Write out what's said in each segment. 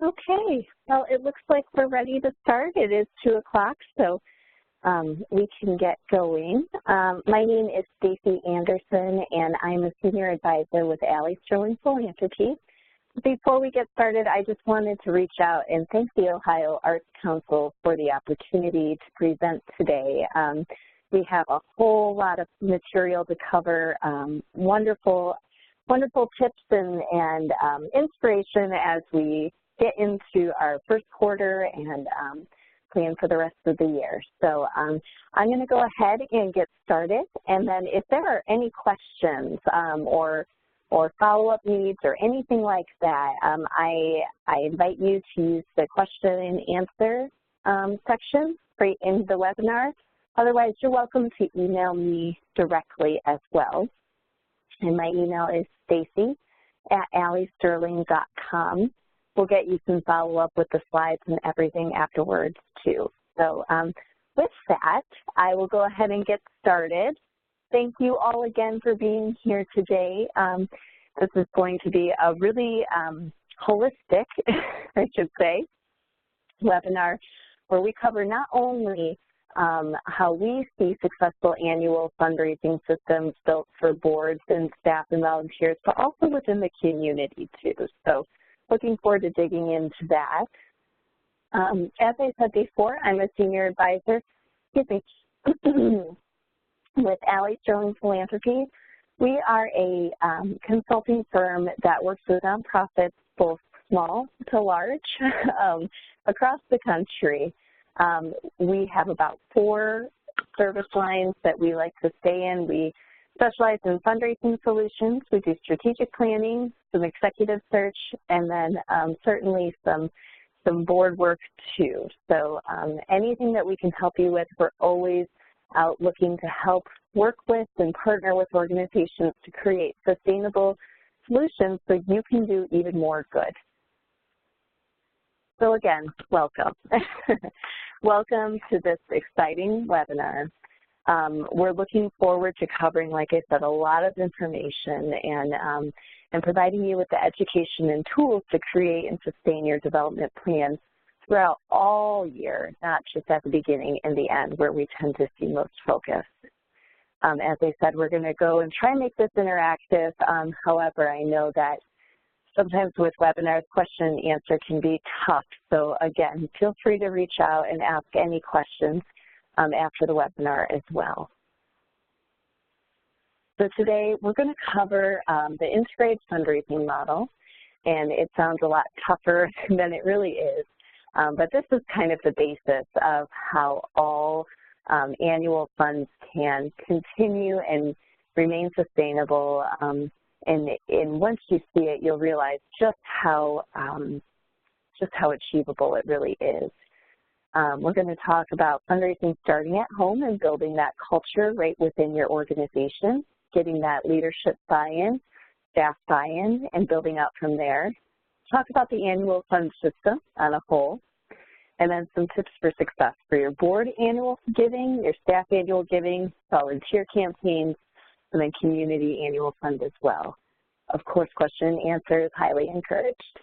Okay, well, it looks like we're ready to start. It is 2 o'clock, so we can get going. My name is Stacey Anderson, and I'm a senior advisor with Allie Sterling Philanthropy. Before we get started, I just wanted to reach out and thank the Ohio Arts Council for the opportunity to present today. We have a whole lot of material to cover, wonderful tips and inspiration as we get into our first quarter and plan for the rest of the year. So I'm going to go ahead and get started, and then if there are any questions or follow-up needs or anything like that, I invite you to use the question and answer section right in the webinar. Otherwise, you're welcome to email me directly as well. And my email is stacy@alliesterling.com. We'll get you some follow-up with the slides and everything afterwards, too. So with that, I will go ahead and get started. Thank you all again for being here today. This is going to be a really holistic, I should say, webinar where we cover not only how we see successful annual fundraising systems built for boards and staff and volunteers, but also within the community, too. So looking forward to digging into that. As I said before, I'm a senior advisor, with Allie Sterling Philanthropy. We are a consulting firm that works with nonprofits, both small to large, across the country. We have about 4 service lines that we like to stay in. We specialize in fundraising solutions. We do strategic planning, some executive search, and then certainly some board work too. So anything that we can help you with, we're always out looking to help work with and partner with organizations to create sustainable solutions so you can do even more good. So again, welcome. Welcome to this exciting webinar. We're looking forward to covering, like I said, a lot of information and providing you with the education and tools to create and sustain your development plans throughout all year, not just at the beginning and the end where we tend to see most focus. As I said, we're going to go and try and make this interactive. However, I know that sometimes with webinars, question and answer can be tough. So again, feel free to reach out and ask any questions after the webinar as well. So today we're going to cover the integrated fundraising model, and it sounds a lot tougher than it really is. But this is kind of the basis of how all annual funds can continue and remain sustainable. And once you see it, you'll realize just how achievable it really is. We're going to talk about fundraising starting at home and building that culture right within your organization, getting that leadership buy-in, staff buy-in, and building out from there. Talk about the annual fund system on a whole, and then some tips for success for your board annual giving, your staff annual giving, volunteer campaigns, and then community annual fund as well. Of course, question and answer is highly encouraged.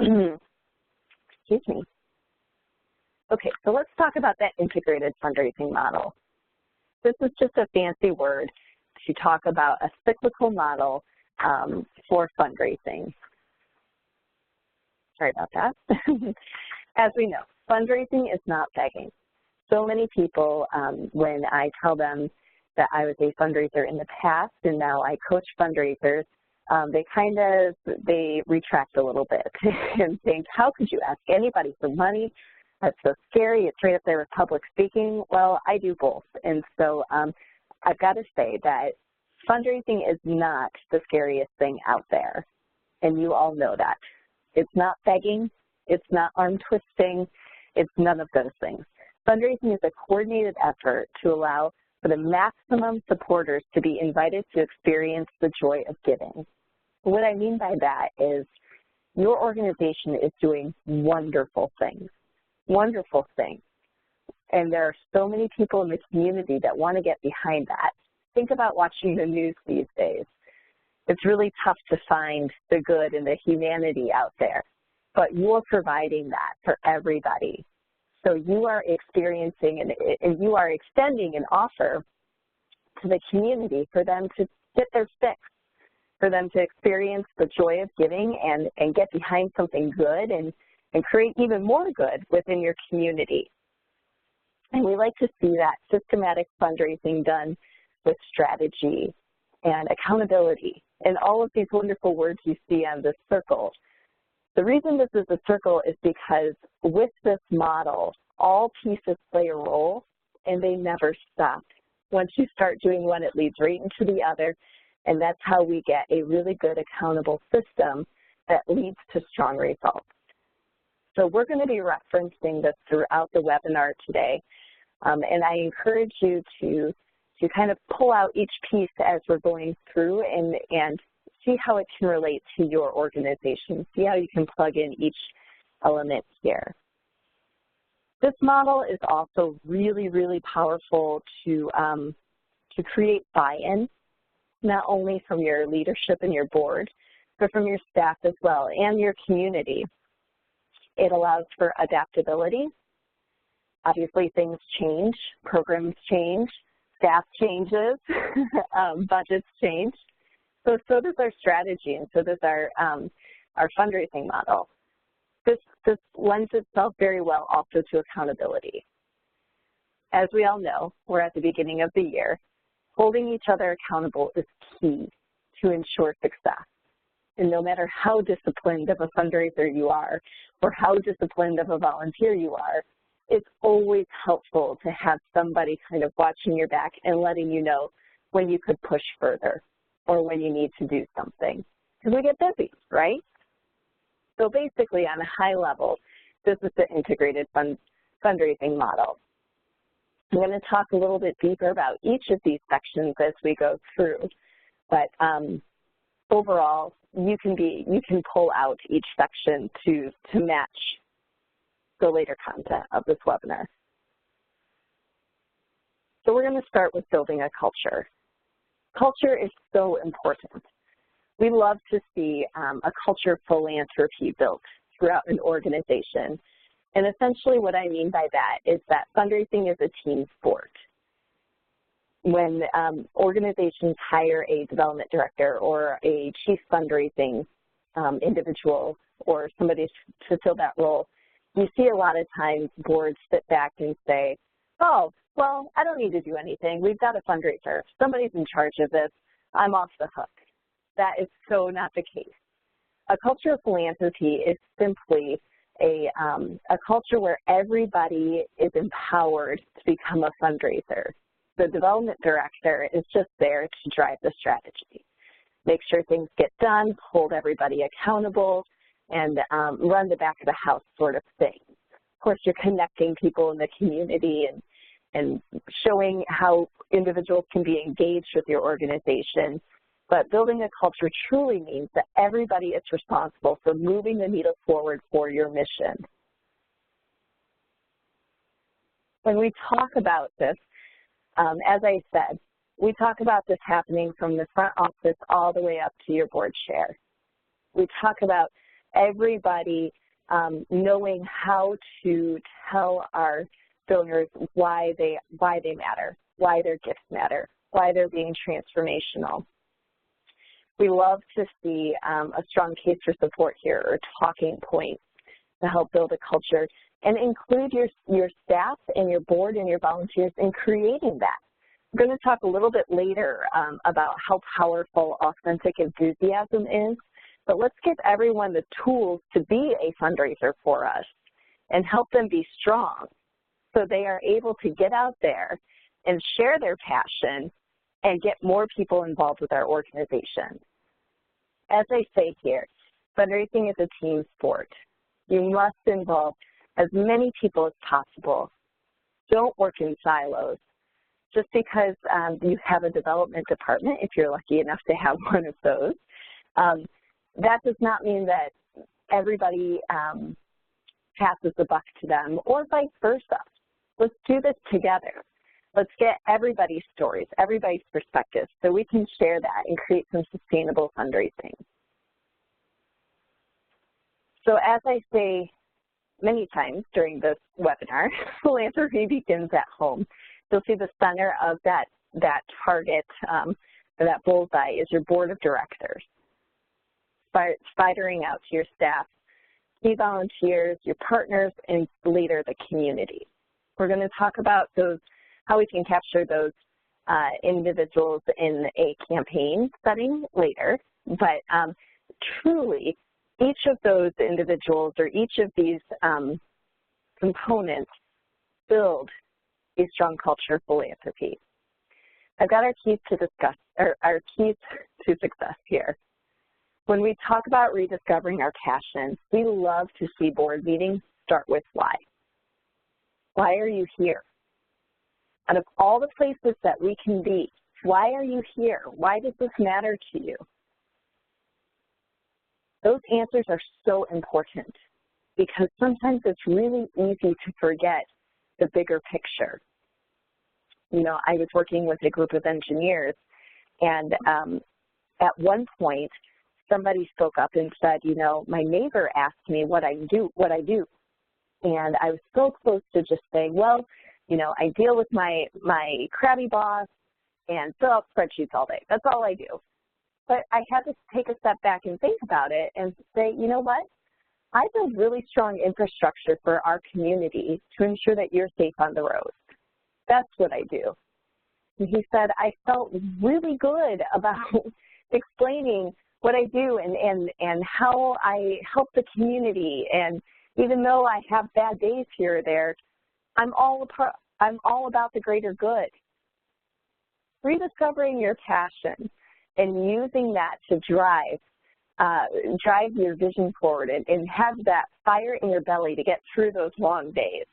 Excuse me. Okay, so let's talk about that integrated fundraising model. This is just a fancy word to talk about a cyclical model for fundraising. Sorry about that. As we know, fundraising is not begging. So many people, when I tell them that I was a fundraiser in the past and now I coach fundraisers, they retract a little bit and think, how could you ask anybody for money? That's so scary. It's right up there with public speaking. Well, I do both. And so I've got to say that fundraising is not the scariest thing out there. And you all know that. It's not begging. It's not arm twisting. It's none of those things. Fundraising is a coordinated effort to allow for the maximum supporters to be invited to experience the joy of giving. What I mean by that is your organization is doing wonderful things, and there are so many people in the community that want to get behind that. Think about watching the news these days. It's really tough to find the good and the humanity out there. but you're providing that for everybody. So you are experiencing and you are extending an offer to the community for them to get their fix, for them to experience the joy of giving and get behind something good and create even more good within your community. And we like to see that systematic fundraising done with strategy and accountability and all of these wonderful words you see on this circle. The reason this is a circle is because with this model, all pieces play a role and they never stop. Once you start doing one, it leads right into the other, and that's how we get a really good accountable system that leads to strong results. So we're going to be referencing this throughout the webinar today, and I encourage you to kind of pull out each piece as we're going through and see how it can relate to your organization, see how you can plug in each element here. This model is also really, really powerful to create buy-in, not only from your leadership and your board, but from your staff as well and your community. It allows for adaptability. Obviously, things change, programs change, staff changes, budgets change. So does our strategy, and so does our fundraising model. This lends itself very well also to accountability. As we all know, we're at the beginning of the year. Holding each other accountable is key to ensure success. And no matter how disciplined of a fundraiser you are or how disciplined of a volunteer you are, it's always helpful to have somebody kind of watching your back and letting you know when you could push further or when you need to do something. Because we get busy, right? So basically, on a high level, this is the integrated fundraising model. I'm going to talk a little bit deeper about each of these sections as we go through, but overall, you can pull out each section to match the later content of this webinar. So we're going to start with building a culture. Culture is so important. We love to see a culture of philanthropy built throughout an organization. And essentially what I mean by that is that fundraising is a team sport. When organizations hire a development director or a chief fundraising individual or somebody to fill that role, you see a lot of times boards sit back and say, oh, well, I don't need to do anything. We've got a fundraiser. Somebody's in charge of this. I'm off the hook. That is so not the case. A culture of philanthropy is simply a culture where everybody is empowered to become a fundraiser. The development director is just there to drive the strategy, make sure things get done, hold everybody accountable, and run the back of the house sort of thing. Of course, you're connecting people in the community and showing how individuals can be engaged with your organization. But building a culture truly means that everybody is responsible for moving the needle forward for your mission. When we talk about this, as I said, we talk about this happening from the front office all the way up to your board chair. We talk about everybody knowing how to tell our donors why they matter, why their gifts matter, why they're being transformational. We love to see a strong case for support here or talking points to help build a culture and include your staff and your board and your volunteers in creating that. We're going to talk a little bit later about how powerful authentic enthusiasm is, but let's give everyone the tools to be a fundraiser for us and help them be strong so they are able to get out there and share their passion and get more people involved with our organization. As I say here, fundraising is a team sport. You must involve as many people as possible. Don't work in silos. Just because you have a development department, if you're lucky enough to have one of those, that does not mean that everybody passes the buck to them or vice versa. Let's do this together. Let's get everybody's stories, everybody's perspectives, so we can share that and create some sustainable fundraising. So as I say many times during this webinar, philanthropy begins at home. You'll see the center of that target, or that bullseye, is your board of directors, spidering out to your staff, key volunteers, your partners, and later the community. We're going to talk about those, how we can capture those individuals in a campaign setting later, but truly each of those individuals or each of these components build a strong culture of philanthropy. I've got our keys to discuss, or our keys to success here. When we talk about rediscovering our passions, we love to see board meetings start with why. Why are you here? Out of all the places that we can be, why are you here? Why does this matter to you? Those answers are so important because sometimes it's really easy to forget the bigger picture. You know, I was working with a group of engineers, and at one point, somebody spoke up and said, you know, my neighbor asked me what I do. And I was so close to just saying, well, you know, I deal with my crabby boss and fill out spreadsheets all day. That's all I do. But I had to take a step back and think about it and say, you know what? I build really strong infrastructure for our community to ensure that you're safe on the road. That's what I do. And he said, I felt really good about explaining what I do and how I help the community. And even though I have bad days here or there, I'm all about the greater good. Rediscovering your passion and using that to drive your vision forward and have that fire in your belly to get through those long days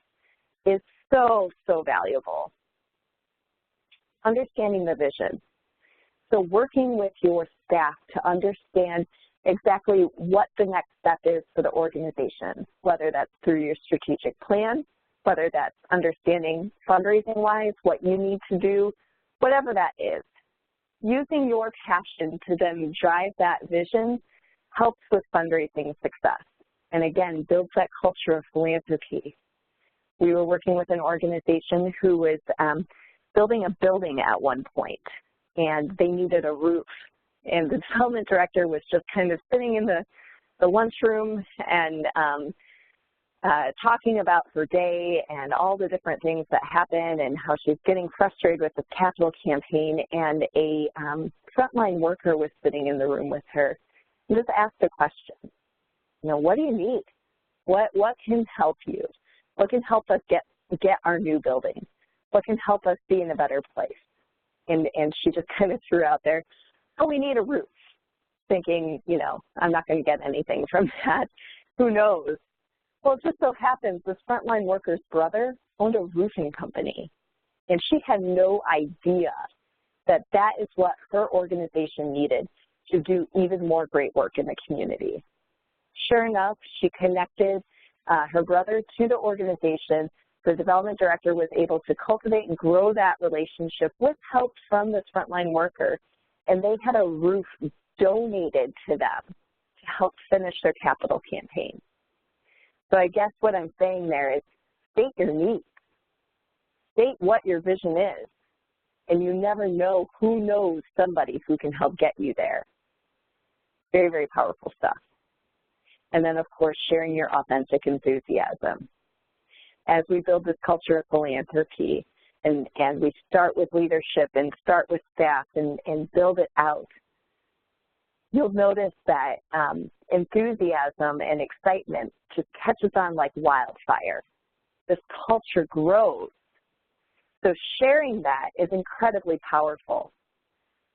is so, so valuable. Understanding the vision. So working with your staff to understand exactly what the next step is for the organization, whether that's through your strategic plan, whether that's understanding fundraising-wise, what you need to do, whatever that is. Using your passion to then drive that vision helps with fundraising success. And again, builds that culture of philanthropy. We were working with an organization who was building a building at one point, and they needed a roof. And the development director was just kind of sitting in the lunchroom and talking about her day and all the different things that happen and how she's getting frustrated with the capital campaign. And a frontline worker was sitting in the room with her and just asked a question. You know, what do you need? What can help you? What can help us get our new building? What can help us be in a better place? And she just kind of threw out there, oh, we need a roof, thinking, you know, I'm not going to get anything from that. Who knows? Well, it just so happens this frontline worker's brother owned a roofing company, and she had no idea that that is what her organization needed to do even more great work in the community. Sure enough, she connected her brother to the organization. The development director was able to cultivate and grow that relationship with help from this frontline worker, and they had a roof donated to them to help finish their capital campaign. So I guess what I'm saying there is state your needs, state what your vision is, and you never know who knows somebody who can help get you there. Very, very powerful stuff. And then, of course, sharing your authentic enthusiasm. As we build this culture of philanthropy, and we start with leadership and start with staff and build it out, you'll notice that enthusiasm and excitement just catches on like wildfire. This culture grows. So sharing that is incredibly powerful.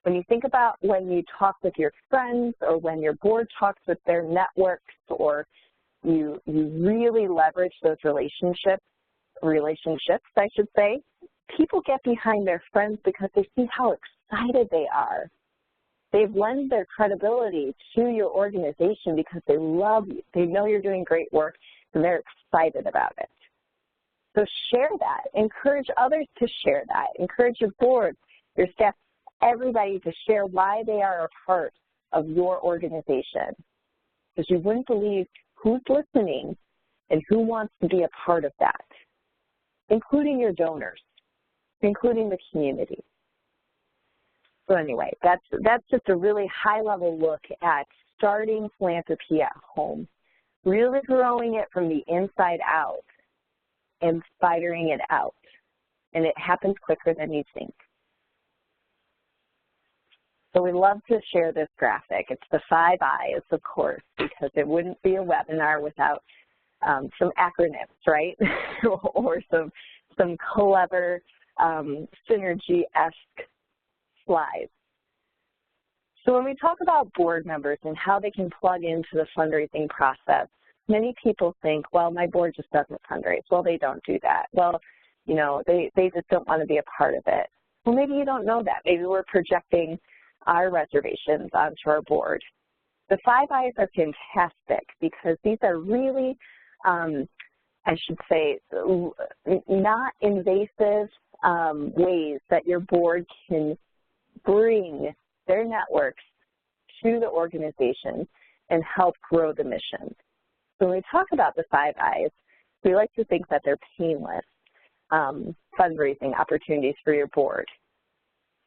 When you think about when you talk with your friends or when your board talks with their networks, or you really leverage those relationships, I should say, people get behind their friends because they see how excited they are. They've lent their credibility to your organization because they love you. They know you're doing great work, and they're excited about it. So share that. Encourage others to share that. Encourage your board, your staff, everybody to share why they are a part of your organization. Because you wouldn't believe who's listening and who wants to be a part of that, including your donors, including the community. So anyway, that's just a really high-level look at starting philanthropy at home, really growing it from the inside out and spidering it out. And it happens quicker than you think. So we love to share this graphic. It's the 5 I's, of course, because it wouldn't be a webinar without some acronyms, right? Or some clever synergy-esque slides. So when we talk about board members and how they can plug into the fundraising process, many people think, well, my board just doesn't fundraise. Well, they don't do that. Well, you know, they just don't want to be a part of it. Well, maybe you don't know that. Maybe we're projecting our reservations onto our board. The 5 I's are fantastic because these are really, I should say, not invasive ways that your board can bring their networks to the organization and help grow the mission. So when we talk about the 5 I's, we like to think that they're painless fundraising opportunities for your board.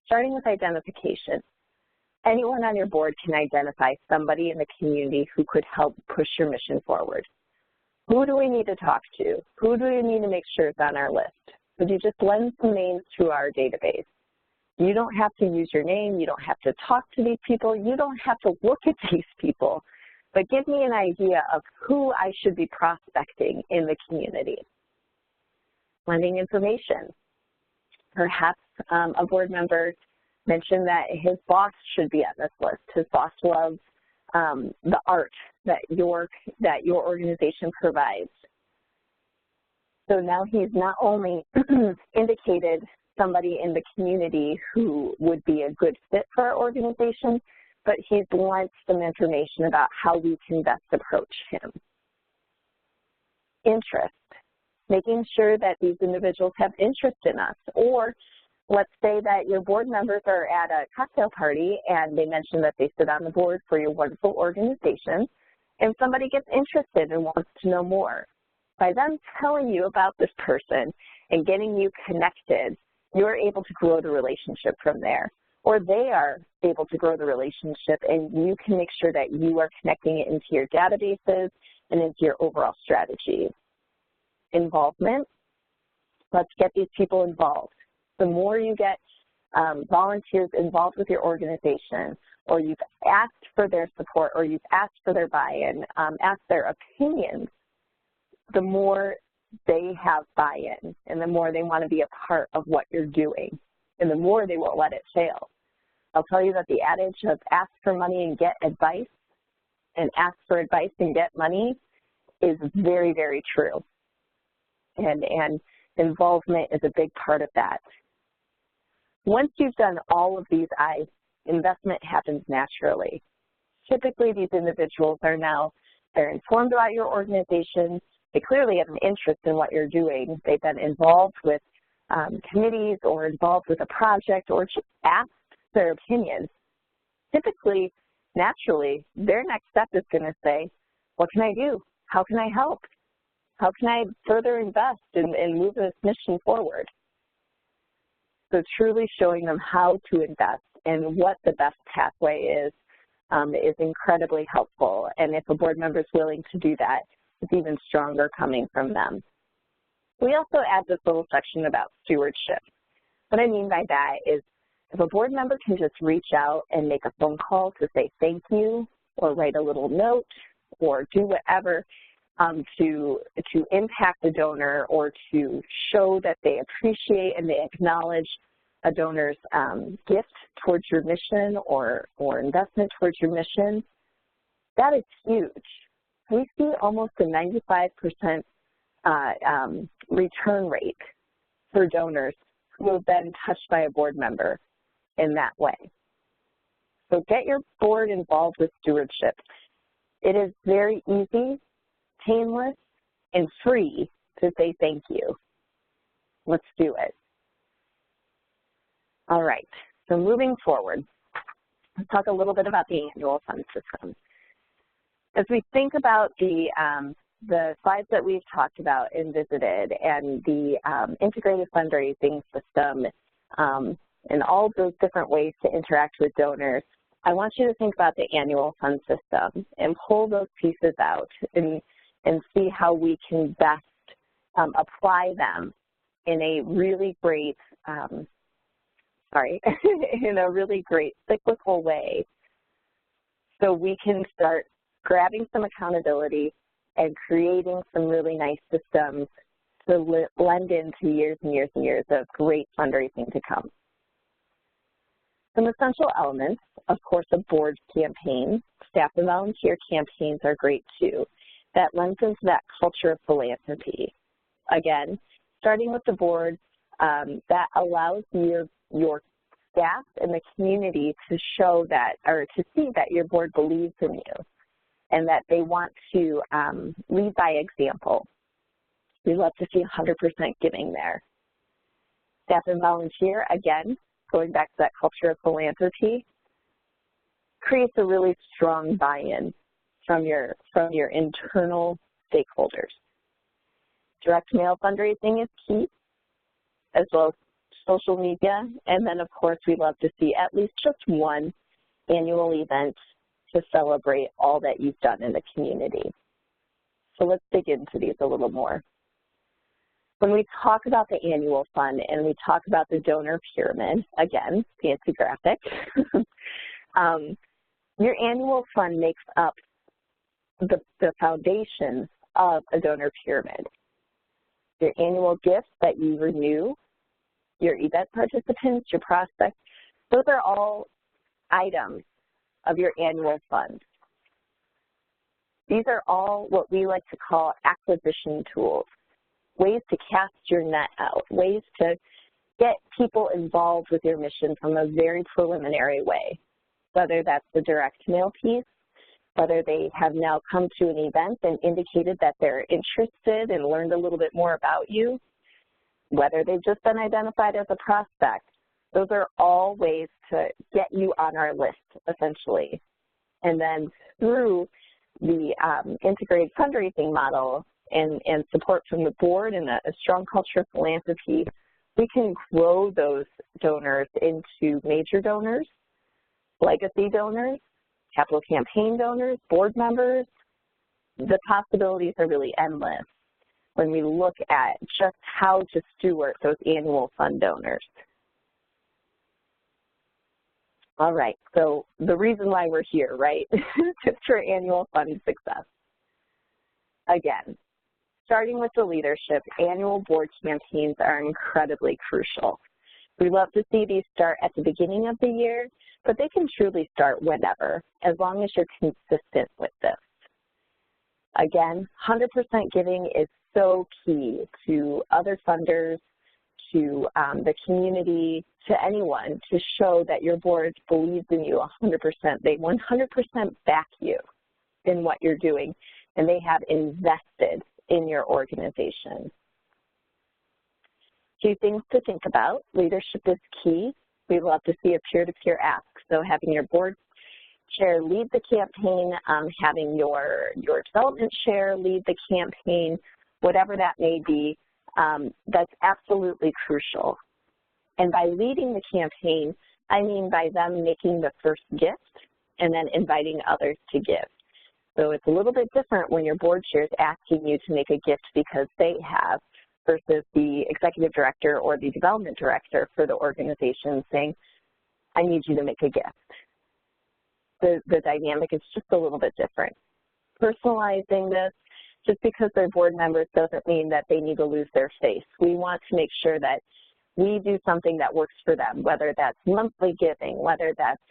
Starting with identification. Anyone on your board can identify somebody in the community who could help push your mission forward. Who do we need to talk to? Who do we need to make sure is on our list? Would you just lend some names to our database? You don't have to use your name. You don't have to talk to these people. You don't have to look at these people. But give me an idea of who I should be prospecting in the community. Lending information. Perhaps a board member mentioned that his boss should be on this list. His boss loves the art that your organization provides. So now he's not only indicated somebody in the community who would be a good fit for our organization, but he's lent some information about how we can best approach him. Interest, making sure that these individuals have interest in us. Or let's say that your board members are at a cocktail party and they mention that they sit on the board for your wonderful organization, and somebody gets interested and wants to know more. By them telling you about this person and getting you connected, you're able to grow the relationship from there. Or they are able to grow the relationship, and you can make sure that you are connecting it into your databases and into your overall strategy. Involvement, let's get these people involved. The more you get volunteers involved with your organization, or you've asked for their support, or you've asked for their buy-in, asked their opinions, the more they have buy-in, and the more they want to be a part of what you're doing, and the more they won't let it fail. I'll tell you that the adage of ask for money and get advice, and ask for advice and get money is very, very true. And involvement is a big part of that. Once you've done all of these I's, investment happens naturally. Typically, these individuals are now, they're informed about your organization. They clearly have an interest in what you're doing. They've been involved with committees or involved with a project or just asked their opinions. Typically, naturally, their next step is going to say, what can I do? How can I help? How can I further invest and move this mission forward? So truly showing them how to invest and what the best pathway is incredibly helpful. And if a board member is willing to do that, it's even stronger coming from them. We also add this little section about stewardship. What I mean by that is if a board member can just reach out and make a phone call to say thank you, or write a little note, or do whatever to impact the donor, or to show that they appreciate and they acknowledge a donor's gift towards your mission or investment towards your mission, that is huge. We see almost a 95% return rate for donors who have been touched by a board member in that way. So get your board involved with stewardship. It is very easy, painless, and free to say thank you. Let's do it. All right, so moving forward, let's talk a little bit about the annual fund system. As we think about the slides that we've talked about and visited and the integrated fundraising system and all of those different ways to interact with donors, I want you to think about the annual fund system and pull those pieces out and see how we can best apply them in a really great, in a really great cyclical way, so we can start grabbing some accountability and creating some really nice systems to blend into years and years and years of great fundraising to come. Some essential elements, of course, a board campaign. Staff and volunteer campaigns are great too. That lends into that culture of philanthropy. Again, starting with the board, that allows your staff and the community to show that, or to see that your board believes in you and that they want to lead by example. We love to see 100% giving there. Staff and volunteer, again, going back to that culture of philanthropy, creates a really strong buy-in from your internal stakeholders. Direct mail fundraising is key, as well as social media, and then of course we love to see at least just one annual event to celebrate all that you've done in the community. So let's dig into these a little more. When we talk about the annual fund and we talk about the donor pyramid, again, fancy graphic, your annual fund makes up the foundation of a donor pyramid. Your annual gifts that you renew, your event participants, your prospects, those are all items of your annual fund. These are all what we like to call acquisition tools, ways to cast your net out, ways to get people involved with your mission from a very preliminary way, whether that's the direct mail piece, whether they have now come to an event and indicated that they're interested and learned a little bit more about you, whether they've just been identified as a prospect. Those are all ways to get you on our list, essentially. And then through the integrated fundraising model and support from the board and a strong culture of philanthropy, we can grow those donors into major donors, legacy donors, capital campaign donors, board members. The possibilities are really endless when we look at just how to steward those annual fund donors. All right, so the reason why we're here, right, tips for annual fund success. Again, starting with the leadership, annual board campaigns are incredibly crucial. We love to see these start at the beginning of the year, but they can truly start whenever, as long as you're consistent with this. Again, 100% giving is so key to other funders, to the community, to anyone, to show that your board believes in you 100%. They 100% back you in what you're doing, and they have invested in your organization. Few things to think about. Leadership is key. We love to see a peer-to-peer ask. So having your board chair lead the campaign, having your development chair lead the campaign, whatever that may be, that's absolutely crucial. And by leading the campaign, I mean by them making the first gift and then inviting others to give. So it's a little bit different when your board chair is asking you to make a gift because they have, versus the executive director or the development director for the organization saying, I need you to make a gift. The dynamic is just a little bit different. Personalizing this, just because they're board members doesn't mean that they need to lose their face. We want to make sure that we do something that works for them, whether that's monthly giving, whether that's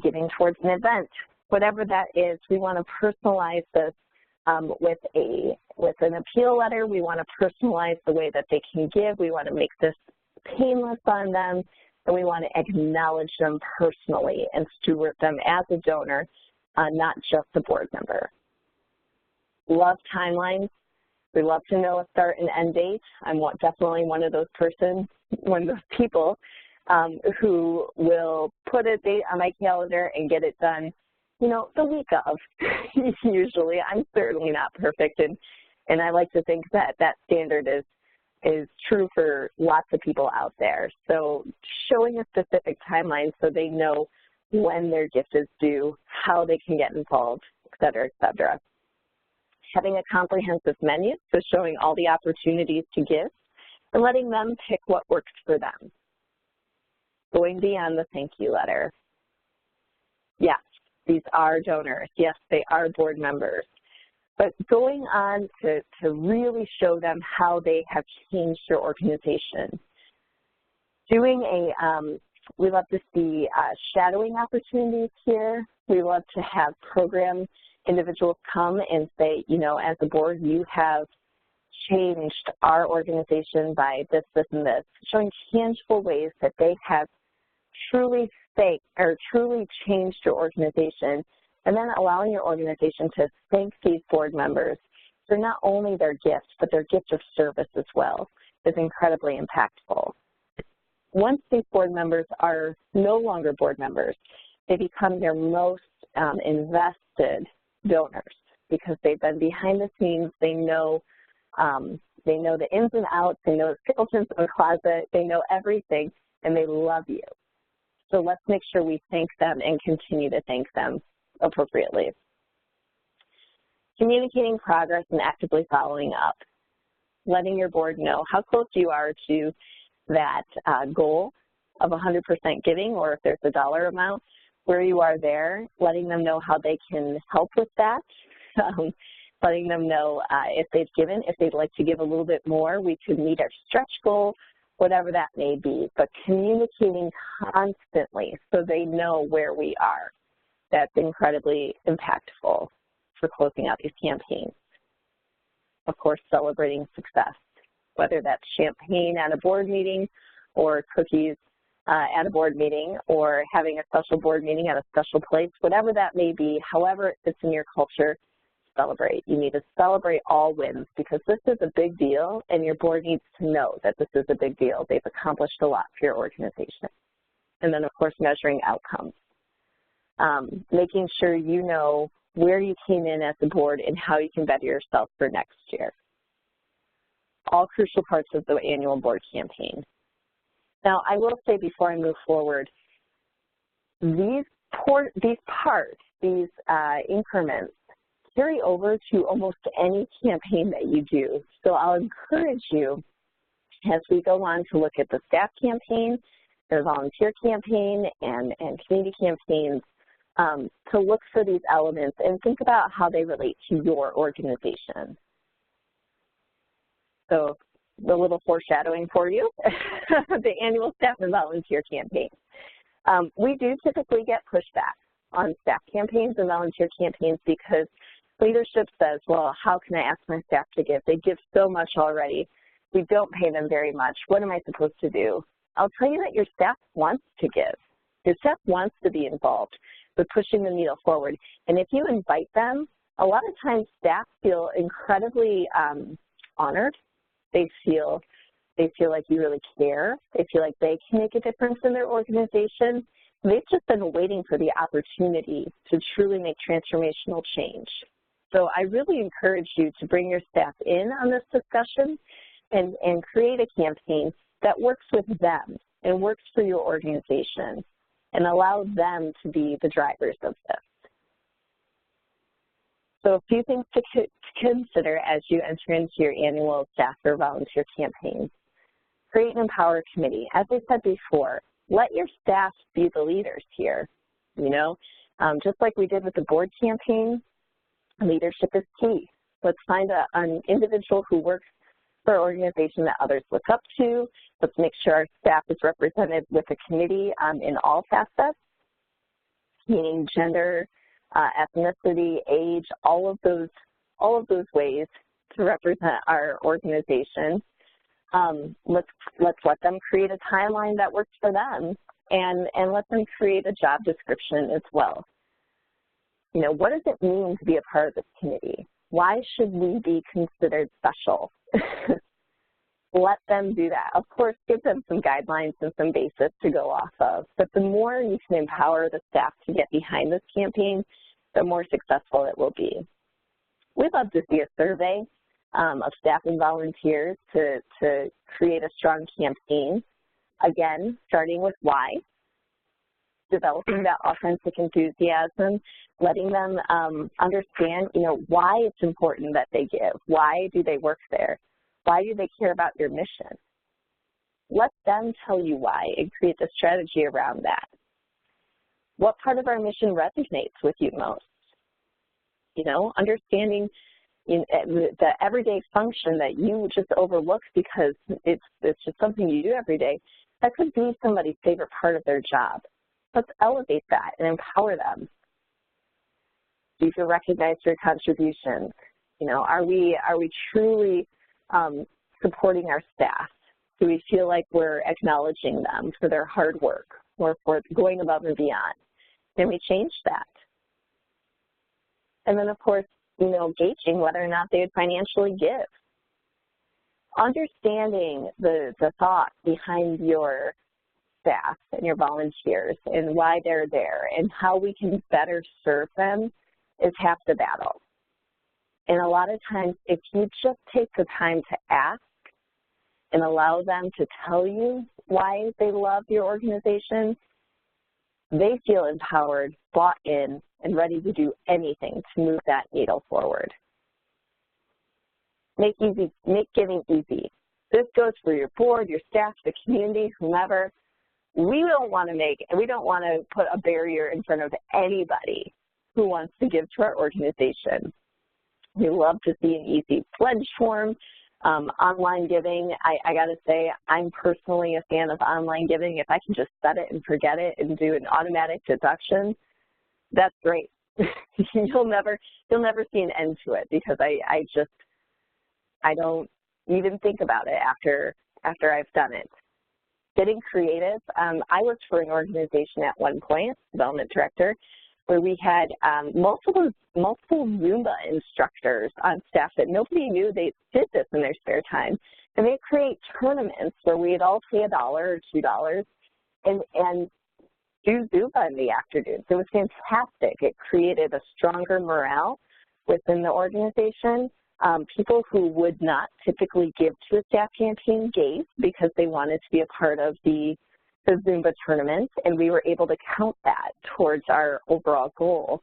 giving towards an event, whatever that is. We want to personalize this with an appeal letter. We want to personalize the way that they can give. We want to make this painless on them, and we want to acknowledge them personally and steward them as a donor, not just a board member. Love timelines. We love to know a start and end date. I'm definitely one of those people who will put a date on my calendar and get it done you know, the week of, usually. I'm certainly not perfect, and I like to think that that standard is true for lots of people out there. So showing a specific timeline so they know when their gift is due, how they can get involved, et cetera, et cetera. Having a comprehensive menu, so showing all the opportunities to give and letting them pick what works for them. Going beyond the thank you letter. Yes, these are donors. Yes, they are board members. But going on to really show them how they have changed your organization. Doing we love to see shadowing opportunities here. We love to have program individuals come and say, you know, as a board, you have changed our organization by this, this, and this, showing tangible ways that they have truly changed your organization, and then allowing your organization to thank these board members for not only their gifts, but their gift of service as well is incredibly impactful. Once these board members are no longer board members, they become their most invested donors because they've been behind the scenes. They know the ins and outs. They know the skeletons in the closet. They know everything, and they love you. So let's make sure we thank them and continue to thank them appropriately. Communicating progress and actively following up. Letting your board know how close you are to that goal of 100% giving, or if there's a dollar amount, where you are there, letting them know how they can help with that, letting them know if they've given, if they'd like to give a little bit more, we could meet our stretch goal, whatever that may be, but communicating constantly so they know where we are. That's incredibly impactful for closing out these campaigns. Of course, celebrating success, whether that's champagne at a board meeting or cookies at a board meeting or having a special board meeting at a special place, whatever that may be, however it fits in your culture, celebrate. You need to celebrate all wins because this is a big deal and your board needs to know that this is a big deal. They've accomplished a lot for your organization. And then, of course, measuring outcomes. Making sure you know where you came in as a board and how you can better yourself for next year. All crucial parts of the annual board campaign. Now, I will say before I move forward, these parts, these increments, carry over to almost any campaign that you do. So I'll encourage you, as we go on to look at the staff campaign, the volunteer campaign, and community campaigns, to look for these elements and think about how they relate to your organization. So the little foreshadowing for you, the annual staff and volunteer campaign. We do typically get pushback on staff campaigns and volunteer campaigns because leadership says, well, how can I ask my staff to give? They give so much already. We don't pay them very much. What am I supposed to do? I'll tell you that your staff wants to give. Your staff wants to be involved with pushing the needle forward. And if you invite them, a lot of times staff feel incredibly honored. They feel like you really care. They feel like they can make a difference in their organization. They've just been waiting for the opportunity to truly make transformational change. So I really encourage you to bring your staff in on this discussion and create a campaign that works with them and works for your organization and allow them to be the drivers of this. So a few things to consider as you enter into your annual staff or volunteer campaign. Create and empower a committee. As I said before, let your staff be the leaders here. You know, just like we did with the board campaign, leadership is key. Let's find an individual who works for an organization that others look up to. Let's make sure our staff is represented with a committee in all facets, meaning gender, ethnicity, age, all of those ways to represent our organization. Let's let them create a timeline that works for them and let them create a job description as well. You know, what does it mean to be a part of this committee? Why should we be considered special? Let them do that. Of course, give them some guidelines and some basis to go off of, but the more you can empower the staff to get behind this campaign, the more successful it will be. We'd love to see a survey of staff and volunteers to create a strong campaign. Again, starting with why, developing that authentic enthusiasm, letting them understand, why it's important that they give. Why do they work there? Why do they care about your mission? Let them tell you why and create the strategy around that. What part of our mission resonates with you most? Understanding the everyday function that you just overlook because it's just something you do every day. That could be somebody's favorite part of their job. Let's elevate that and empower them. Do you feel recognized for your contributions? Are we truly supporting our staff? Do we feel like we're acknowledging them for their hard work or for going above and beyond? Can we change that? And then, of course, gauging whether or not they would financially give. Understanding the thought behind your staff and your volunteers and why they're there and how we can better serve them is half the battle. And a lot of times, if you just take the time to ask and allow them to tell you why they love your organization, they feel empowered, bought in, and ready to do anything to move that needle forward. Make giving easy. This goes for your board, your staff, the community, whomever. We don't want to put a barrier in front of anybody who wants to give to our organization. We love to see an easy pledge form, online giving. I got to say, I'm personally a fan of online giving. If I can just set it and forget it and do an automatic deduction, that's great. You'll never see an end to it because I don't even think about it after I've done it. Getting creative. I worked for an organization at one point, development director, where we had multiple Zumba instructors on staff that nobody knew they did this in their spare time. And they create tournaments where we'd all pay $1 or $2 and do Zumba in the afternoons. It was fantastic. It created a stronger morale within the organization. People who would not typically give to a staff campaign gave because they wanted to be a part of the Zumba tournament, and we were able to count that towards our overall goal.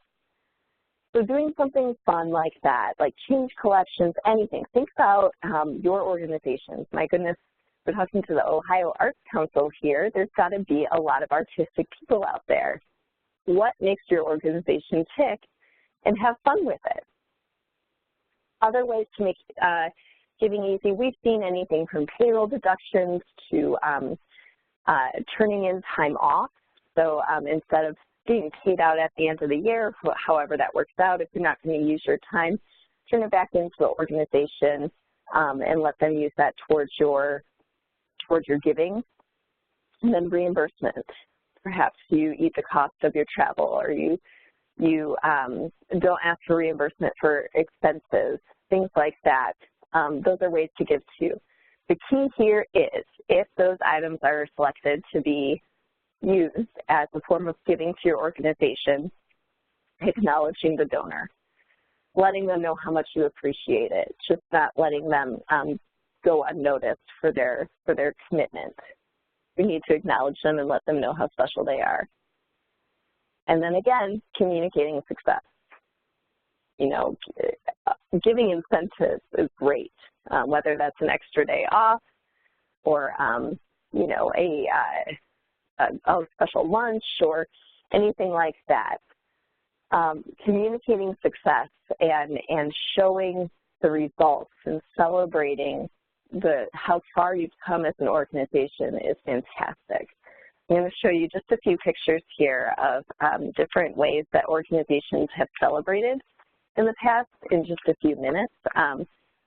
So doing something fun like that, like change collections, anything. Think about your organizations. My goodness, we're talking to the Ohio Arts Council here. There's got to be a lot of artistic people out there. What makes your organization tick, and have fun with it? Other ways to make giving easy, we've seen anything from payroll deductions to turning in time off. So instead of being paid out at the end of the year, however that works out, if you're not going to use your time, turn it back into the organization and let them use that towards your giving. And then reimbursement. Perhaps you eat the cost of your travel, or you don't ask for reimbursement for expenses, things like that. Those are ways to give too. The key here is, if those items are selected to be used as a form of giving to your organization, acknowledging the donor, letting them know how much you appreciate it, just not letting them go unnoticed for their commitment. We need to acknowledge them and let them know how special they are. And then again, communicating success. Giving incentives is great, whether that's an extra day off or, a special lunch or anything like that. Communicating success and showing the results and celebrating how far you've come as an organization is fantastic. I'm going to show you just a few pictures here of different ways that organizations have celebrated in the past in just a few minutes,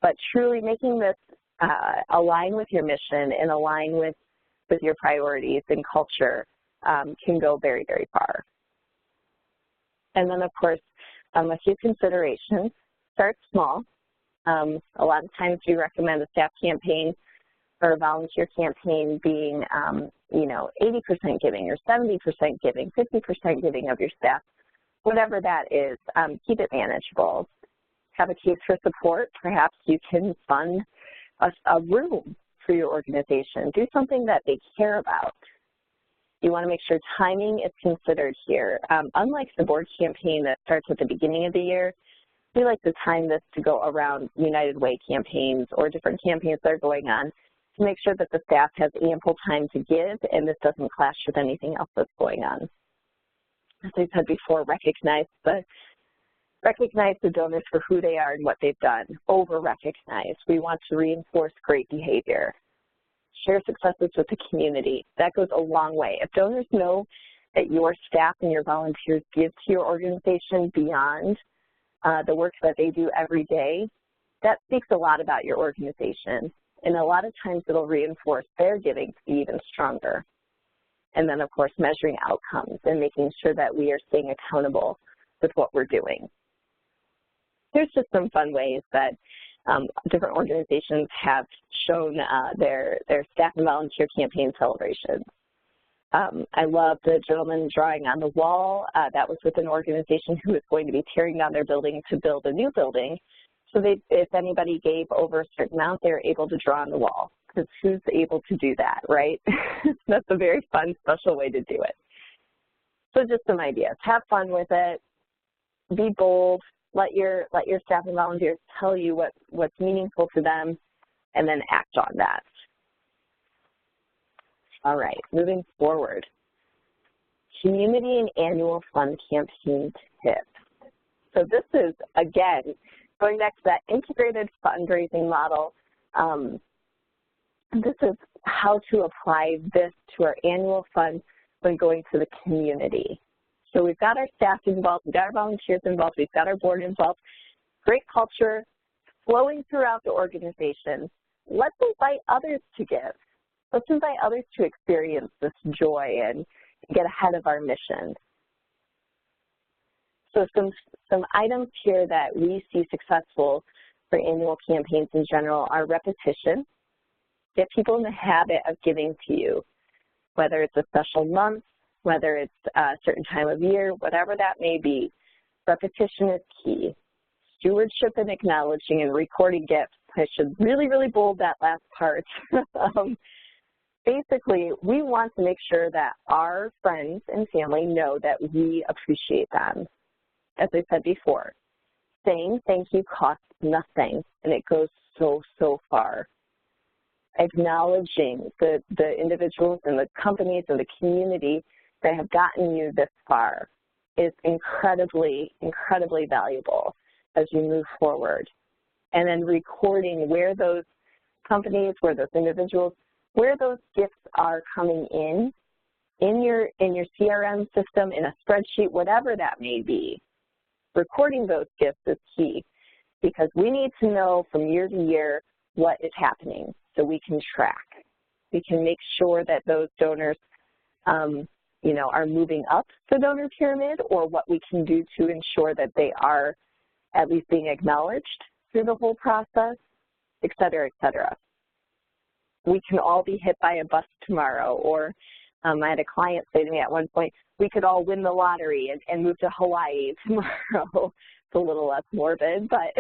but truly making this align with your mission and align with your priorities and culture can go very, very far. And then, of course, a few considerations. Start small. A lot of times we recommend a staff campaign or a volunteer campaign being, 80% giving or 70% giving, 50% giving of your staff. whatever that is, keep it manageable. Have a case for support. Perhaps you can fund a room for your organization. Do something that they care about. You want to make sure timing is considered here. Unlike the board campaign that starts at the beginning of the year, we like to time this to go around United Way campaigns or different campaigns that are going on to make sure that the staff has ample time to give and this doesn't clash with anything else that's going on. As I said before, recognize the donors for who they are and what they've done. Over-recognize. We want to reinforce great behavior. Share successes with the community. That goes a long way. If donors know that your staff and your volunteers give to your organization beyond the work that they do every day, that speaks a lot about your organization. And a lot of times it'll reinforce their giving to be even stronger. And then, of course, measuring outcomes and making sure that we are staying accountable with what we're doing. There's just some fun ways that different organizations have shown their staff and volunteer campaign celebrations. I love the gentleman drawing on the wall. That was with an organization who was going to be tearing down their building to build a new building. So if anybody gave over a certain amount, they were able to draw on the wall, because who's able to do that, right? That's a very fun, special way to do it. So just some ideas. Have fun with it. Be bold. Let your staff and volunteers tell you what's meaningful to them, and then act on that. All right, moving forward. Community and annual fund campaign tips. So this is, again, going back to that integrated fundraising model. This is how to apply this to our annual fund when going to the community. So we've got our staff involved, we've got our volunteers involved, we've got our board involved. Great culture flowing throughout the organization. Let's invite others to give. Let's invite others to experience this joy and get ahead of our mission. So some items here that we see successful for annual campaigns in general are repetition. Get people in the habit of giving to you, whether it's a special month, whether it's a certain time of year, whatever that may be. Repetition is key. Stewardship and acknowledging and recording gifts. I should really, really bold that last part. Basically, we want to make sure that our friends and family know that we appreciate them. As I said before, saying thank you costs nothing, and it goes so, so far. Acknowledging the individuals and the companies and the community that have gotten you this far is incredibly, incredibly valuable as you move forward. And then recording where those companies, where those individuals, where those gifts are coming in your CRM system, in a spreadsheet, whatever that may be. Recording those gifts is key, because we need to know from year to year what is happening so we can track. We can make sure that those donors are moving up the donor pyramid, or what we can do to ensure that they are at least being acknowledged through the whole process, et cetera, et cetera. We can all be hit by a bus tomorrow, or I had a client say to me at one point, we could all win the lottery and move to Hawaii tomorrow. It's a little less morbid, but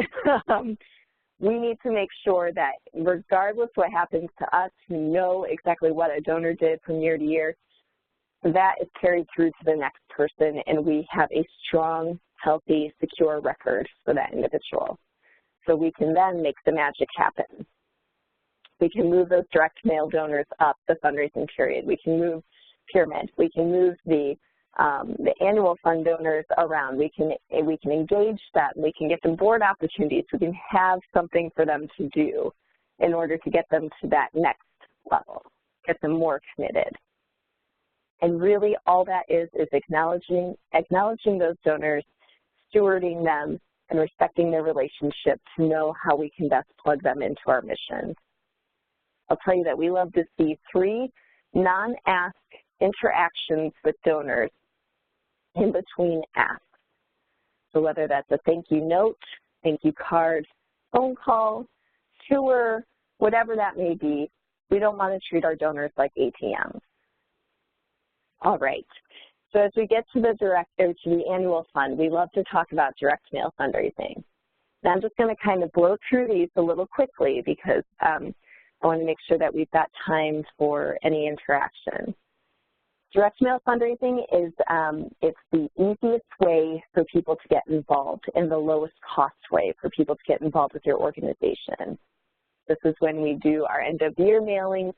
we need to make sure that regardless what happens to us, we know exactly what a donor did from year to year. That is carried through to the next person, and we have a strong, healthy, secure record for that individual. So we can then make the magic happen. We can move those direct mail donors up the fundraising period. We can move pyramid. We can move the annual fund donors around. We can engage them. We can get them board opportunities. We can have something for them to do in order to get them to that next level, get them more committed. And really all that is acknowledging those donors, stewarding them, and respecting their relationship to know how we can best plug them into our mission. I'll tell you that we love to see 3 non-ask interactions with donors in between asks. So whether that's a thank you note, thank you card, phone call, tour, whatever that may be, we don't want to treat our donors like ATMs. All right, So as we get to the annual fund, we love to talk about direct mail fundraising. And I'm just going to kind of blow through these a little quickly because I want to make sure that we've got time for any interaction. Direct mail fundraising is it's the easiest way for people to get involved and the lowest cost way for people to get involved with your organization. This is when we do our end of year mailings.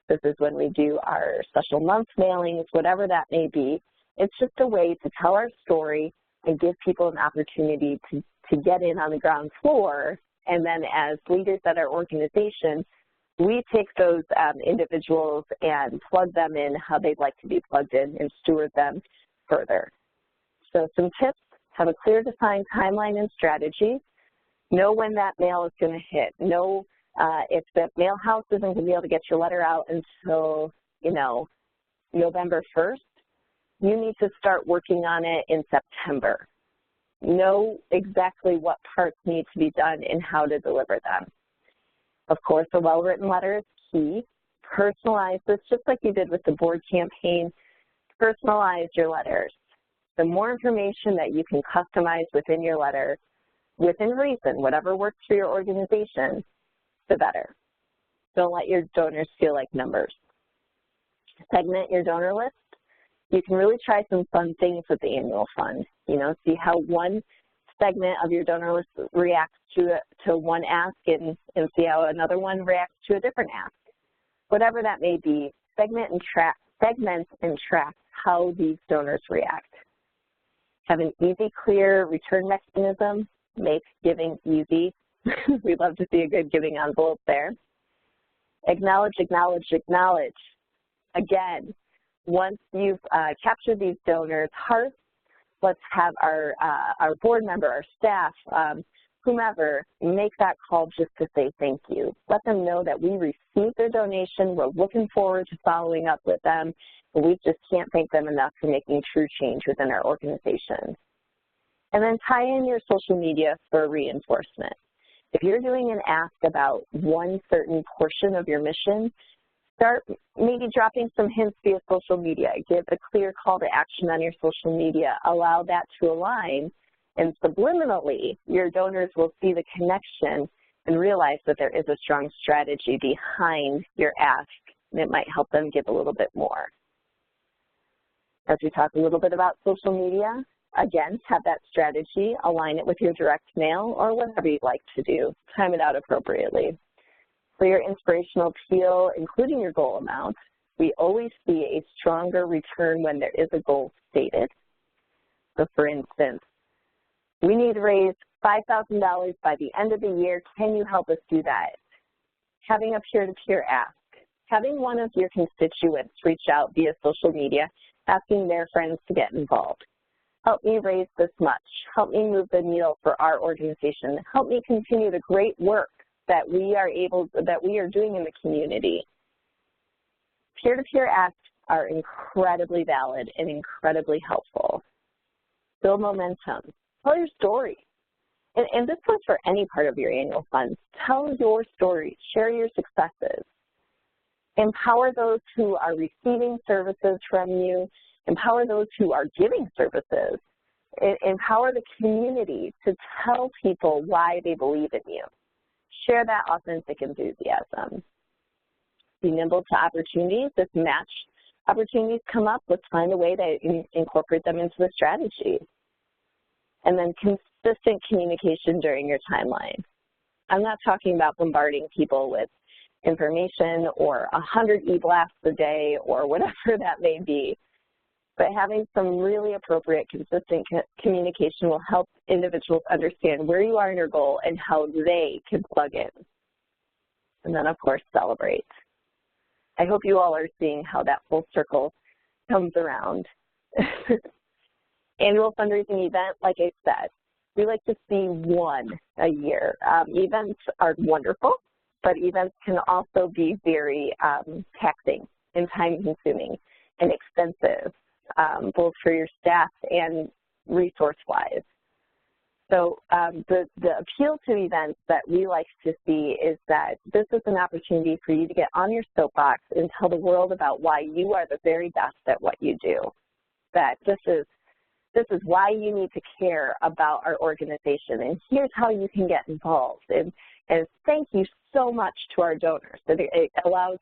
This is when we do our special month mailings, whatever that may be. It's just a way to tell our story and give people an opportunity to get in on the ground floor. And then as leaders at our organization, we take those individuals and plug them in how they'd like to be plugged in and steward them further. So some tips: have a clear defined timeline and strategy. Know when that mail is going to hit. Know if the mail house isn't going to be able to get your letter out until, November 1st, you need to start working on it in September. Know exactly what parts need to be done and how to deliver them. Of course, a well-written letter is key. Personalize this just like you did with the board campaign. Personalize your letters. The more information that you can customize within your letter, within reason, whatever works for your organization, the better. Don't let your donors feel like numbers. Segment your donor list. You can really try some fun things with the annual fund. See how one segment of your donor list reacts to one ask and see how another one reacts to a different ask. Whatever that may be, segment and track how these donors react. Have an easy, clear return mechanism. Make giving easy. We'd love to see a good giving envelope there. Acknowledge, acknowledge, acknowledge. Again, once you've captured these donors' hearts, let's have our board member, our staff, whomever, make that call just to say thank you. Let them know that we received their donation, we're looking forward to following up with them, and we just can't thank them enough for making true change within our organization. And then tie in your social media for reinforcement. If you're doing an ask about one certain portion of your mission, start maybe dropping some hints via social media. Give a clear call to action on your social media. Allow that to align, and subliminally, your donors will see the connection and realize that there is a strong strategy behind your ask, and it might help them give a little bit more. As we talk a little bit about social media, again, have that strategy, align it with your direct mail or whatever you'd like to do. Time it out appropriately. For your inspirational appeal, including your goal amount, we always see a stronger return when there is a goal stated. So for instance, we need to raise $5,000 by the end of the year. Can you help us do that? Having a peer-to-peer ask. Having one of your constituents reach out via social media, asking their friends to get involved. Help me raise this much. Help me move the needle for our organization. Help me continue the great work that we are doing in the community. Peer-to-peer asks are incredibly valid and incredibly helpful. Build momentum. Tell your story. And this goes for any part of your annual fund. Tell your story. Share your successes. Empower those who are receiving services from you. Empower those who are giving services. Empower the community to tell people why they believe in you. Share that authentic enthusiasm. Be nimble to opportunities. If match opportunities come up, let's find a way to incorporate them into the strategy. And then consistent communication during your timeline. I'm not talking about bombarding people with information or 100 e-blasts a day or whatever that may be. But having some really appropriate, consistent communication will help individuals understand where you are in your goal and how they can plug in. And then, of course, celebrate. I hope you all are seeing how that full circle comes around. Annual fundraising event, like I said, we like to see one a year. Events are wonderful, but events can also be very taxing and time-consuming and expensive. Both for your staff and resource-wise. So the appeal to events that we like to see is that this is an opportunity for you to get on your soapbox and tell the world about why you are the very best at what you do. that this is why you need to care about our organization, and here's how you can get involved. And thank you so much to our donors. It allows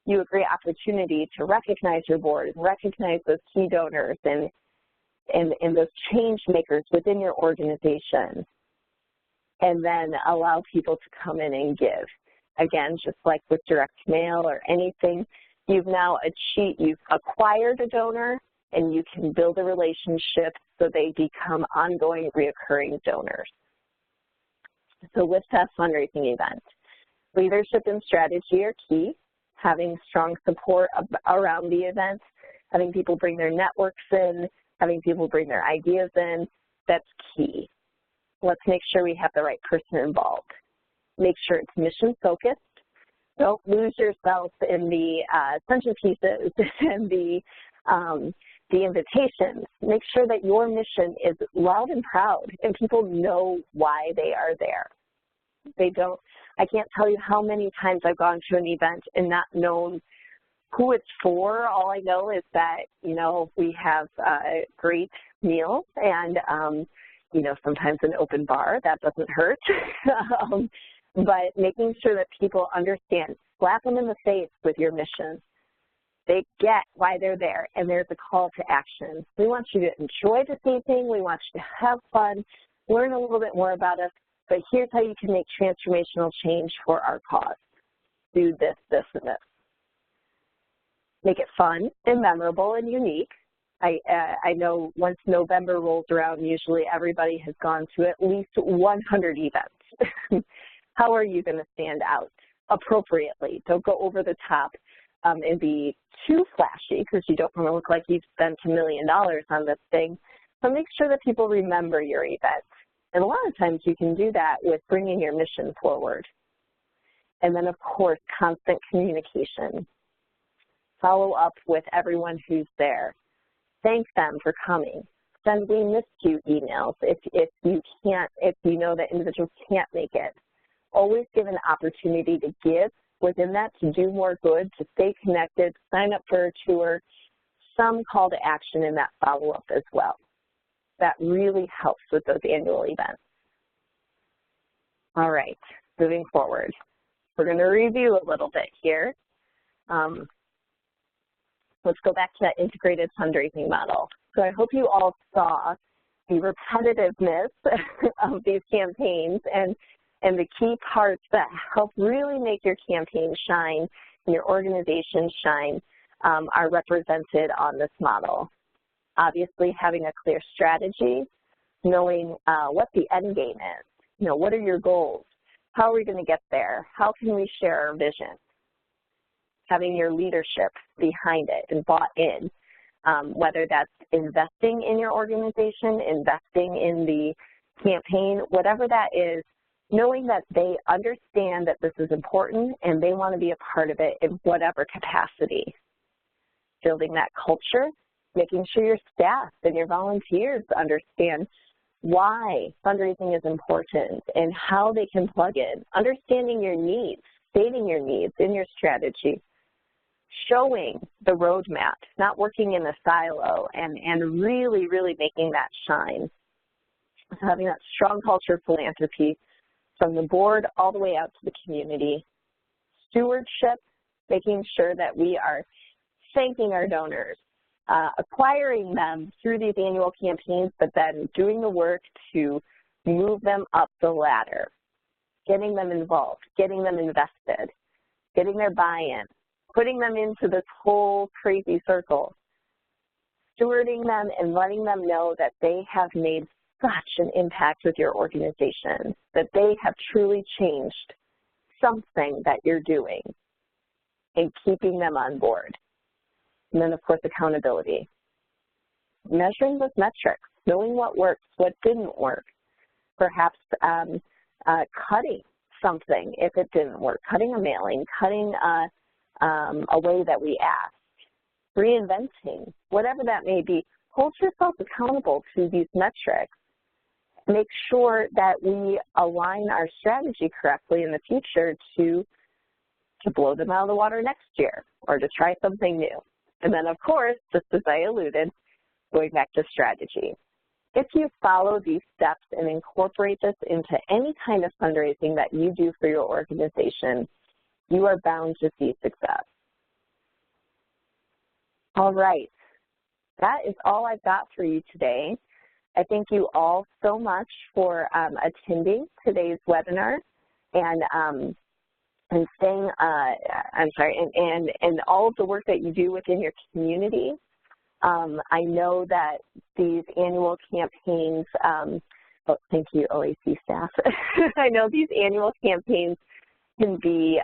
you a great opportunity to recognize your board, and recognize those key donors and those change makers within your organization, and then allow people to come in and give. Again, just like with direct mail or anything, you've acquired a donor, and you can build a relationship so they become ongoing, reoccurring donors. So with that fundraising event, leadership and strategy are key. Having strong support around the event, having people bring their networks in, having people bring their ideas in, that's key. Let's make sure we have the right person involved. Make sure it's mission-focused. Don't lose yourself in the centerpieces and the invitations. Make sure that your mission is loud and proud and people know why they are there. I can't tell you how many times I've gone to an event and not known who it's for. All I know is that, we have great meals and, sometimes an open bar. That doesn't hurt. But making sure that people understand, slap them in the face with your mission. They get why they're there, and there's a call to action. We want you to enjoy this evening. We want you to have fun, learn a little bit more about us, but here's how you can make transformational change for our cause. Do this, this, and this. Make it fun and memorable and unique. I know once November rolls around, usually everybody has gone to at least 100 events. How are you going to stand out appropriately? Don't go over the top and be too flashy, because you don't want to look like you've spent $1 million on this thing. So make sure that people remember your event. And a lot of times you can do that with bringing your mission forward. And then, of course, constant communication. Follow up with everyone who's there. Thank them for coming. Send "we missed you" emails if you know that individuals can't make it. Always give an opportunity to give within that, to do more good, to stay connected, sign up for a tour, some call to action in that follow-up as well. That really helps with those annual events. All right, moving forward. We're going to review a little bit here. Let's go back to that integrated fundraising model. So I hope you all saw the repetitiveness of these campaigns and the key parts that help really make your campaign shine and your organization shine are represented on this model. Obviously, having a clear strategy, knowing what the end game is. What are your goals? How are we going to get there? How can we share our vision? Having your leadership behind it and bought in, whether that's investing in your organization, investing in the campaign, whatever that is, knowing that they understand that this is important and they want to be a part of it in whatever capacity. Building that culture, making sure your staff and your volunteers understand why fundraising is important and how they can plug in, understanding your needs, stating your needs in your strategy, showing the roadmap, not working in a silo, and really, really making that shine. So having that strong culture of philanthropy from the board all the way out to the community. Stewardship, making sure that we are thanking our donors, acquiring them through these annual campaigns, but then doing the work to move them up the ladder, getting them involved, getting them invested, getting their buy-in, putting them into this whole crazy circle, stewarding them and letting them know that they have made such an impact with your organization, that they have truly changed something that you're doing, and keeping them on board. And then, of course, accountability. Measuring those metrics, knowing what works, what didn't work, perhaps cutting something if it didn't work, cutting a mailing, cutting a way that we asked, reinventing, whatever that may be. Hold yourself accountable to these metrics. Make sure that we align our strategy correctly in the future to blow them out of the water next year or to try something new. And then, of course, just as I alluded, going back to strategy. If you follow these steps and incorporate this into any kind of fundraising that you do for your organization, you are bound to see success. All right, that is all I've got for you today. I thank you all so much for attending today's webinar and staying, and all of the work that you do within your community. I know that these annual campaigns, oh, thank you, OAC staff. I know these annual campaigns can be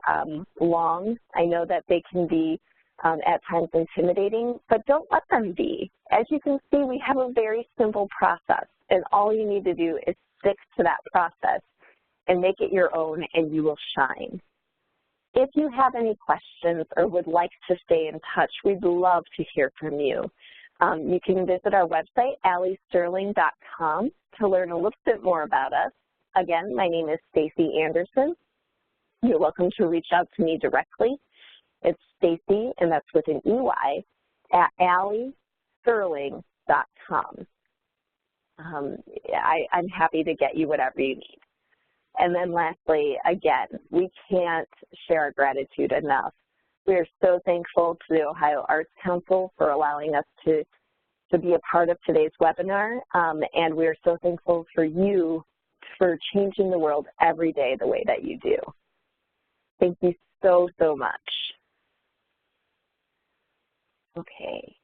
long. I know that they can be at times intimidating, but don't let them be. As you can see, we have a very simple process, and all you need to do is stick to that process and make it your own, and you will shine. If you have any questions or would like to stay in touch, we'd love to hear from you. You can visit our website, alliesterling.com, to learn a little bit more about us. Again, my name is Stacey Anderson. You're welcome to reach out to me directly. It's Stacey, and that's with an EY, at alliesterling.com. I'm happy to get you whatever you need. And then lastly, again, we can't share our gratitude enough. We are so thankful to the Ohio Arts Council for allowing us to be a part of today's webinar, and we are so thankful for you for changing the world every day the way that you do. Thank you so, so much. Okay.